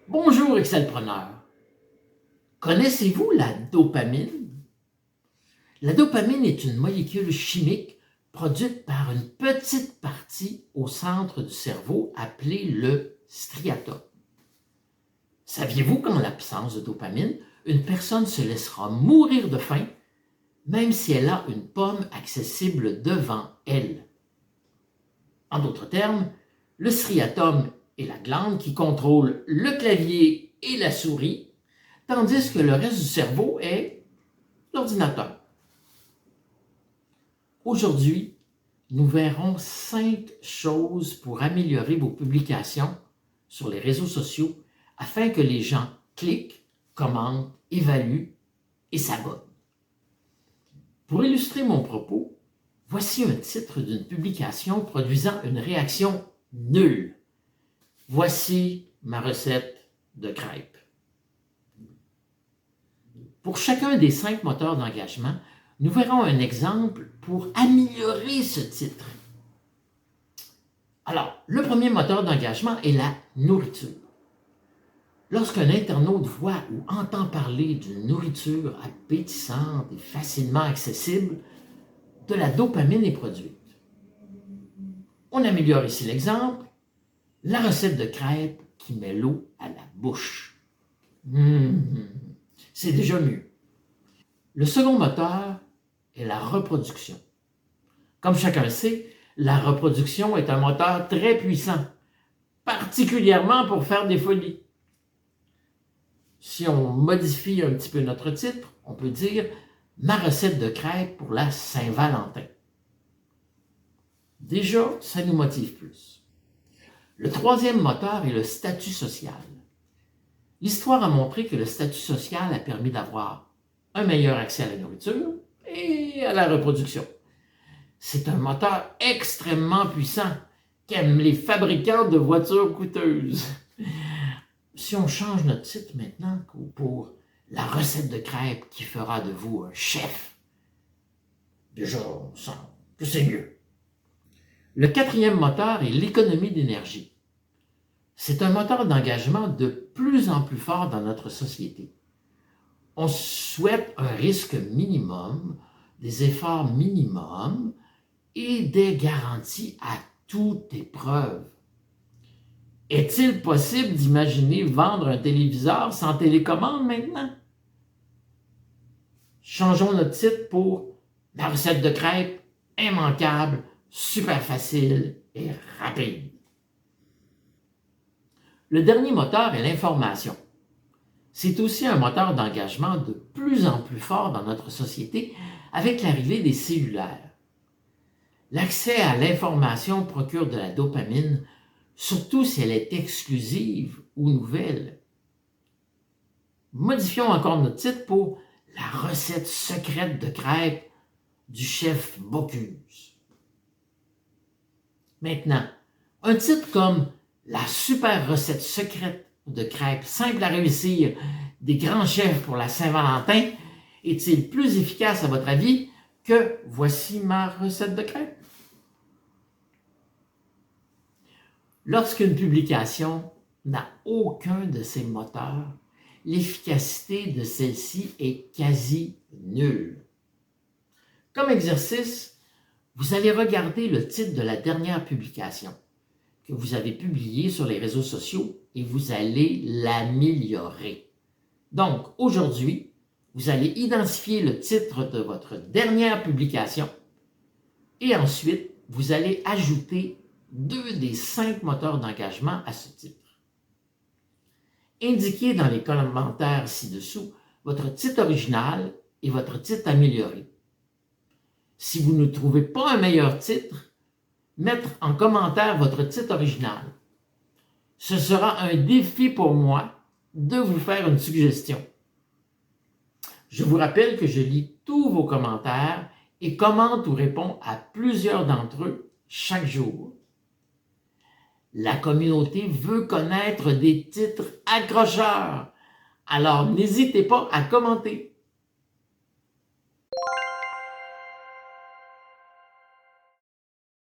Bonjour Excelpreneur. Connaissez-vous la dopamine? La dopamine est une molécule chimique produite par une petite partie au centre du cerveau appelée le striatum. Saviez-vous qu'en l'absence de dopamine, une personne se laissera mourir de faim même si elle a une pomme accessible devant elle? En d'autres termes, le striatum est la glande qui contrôle le clavier et la souris, tandis que le reste du cerveau est l'ordinateur. Aujourd'hui, nous verrons 5 choses pour améliorer vos publications sur les réseaux sociaux afin que les gens cliquent, commentent, évaluent et s'abonnent. Pour illustrer mon propos, voici un titre d'une publication produisant une réaction nulle. Voici ma recette de crêpes. Pour chacun des 5 moteurs d'engagement, nous verrons un exemple pour améliorer ce titre. Alors, le premier moteur d'engagement est la nourriture. Lorsqu'un internaute voit ou entend parler d'une nourriture appétissante et facilement accessible, de la dopamine est produite. On améliore ici l'exemple, la recette de crêpes qui met l'eau à la bouche. C'est déjà mieux. Le second moteur est la reproduction. Comme chacun le sait, la reproduction est un moteur très puissant, particulièrement pour faire des folies. Si on modifie un petit peu notre titre, on peut dire « Ma recette de crêpes pour la Saint-Valentin ». Déjà, ça nous motive plus. Le troisième moteur est le statut social. L'histoire a montré que le statut social a permis d'avoir un meilleur accès à la nourriture et à la reproduction. C'est un moteur extrêmement puissant qu'aiment les fabricants de voitures coûteuses. Si on change notre titre maintenant pour la recette de crêpes qui fera de vous un chef, déjà on sent que c'est mieux. Le quatrième moteur est l'économie d'énergie. C'est un moteur d'engagement de plus en plus fort dans notre société. On souhaite un risque minimum, des efforts minimums et des garanties à toute épreuve. Est-il possible d'imaginer vendre un téléviseur sans télécommande maintenant? Changeons notre titre pour la recette de crêpes immanquable, super facile et rapide. Le dernier moteur est l'information. C'est aussi un moteur d'engagement de plus en plus fort dans notre société avec l'arrivée des cellulaires. L'accès à l'information procure de la dopamine, surtout si elle est exclusive ou nouvelle. Modifions encore notre titre pour la recette secrète de crêpes du chef Bocuse. Maintenant, un titre comme la super recette secrète de crêpes simple à réussir des grands chefs pour la Saint-Valentin est-il plus efficace à votre avis que voici ma recette de crêpes? Lorsqu'une publication n'a aucun de ces moteurs, l'efficacité de celle-ci est quasi nulle. Comme exercice, vous allez regarder le titre de la dernière publication que vous avez publiée sur les réseaux sociaux et vous allez l'améliorer. Donc, aujourd'hui, vous allez identifier le titre de votre dernière publication et ensuite, vous allez ajouter 2 des 5 moteurs d'engagement à ce titre. Indiquez dans les commentaires ci-dessous votre titre original et votre titre amélioré. Si vous ne trouvez pas un meilleur titre, mettre en commentaire votre titre original. Ce sera un défi pour moi de vous faire une suggestion. Je vous rappelle que je lis tous vos commentaires et commente ou réponds à plusieurs d'entre eux chaque jour. La communauté veut connaître des titres accrocheurs, alors n'hésitez pas à commenter.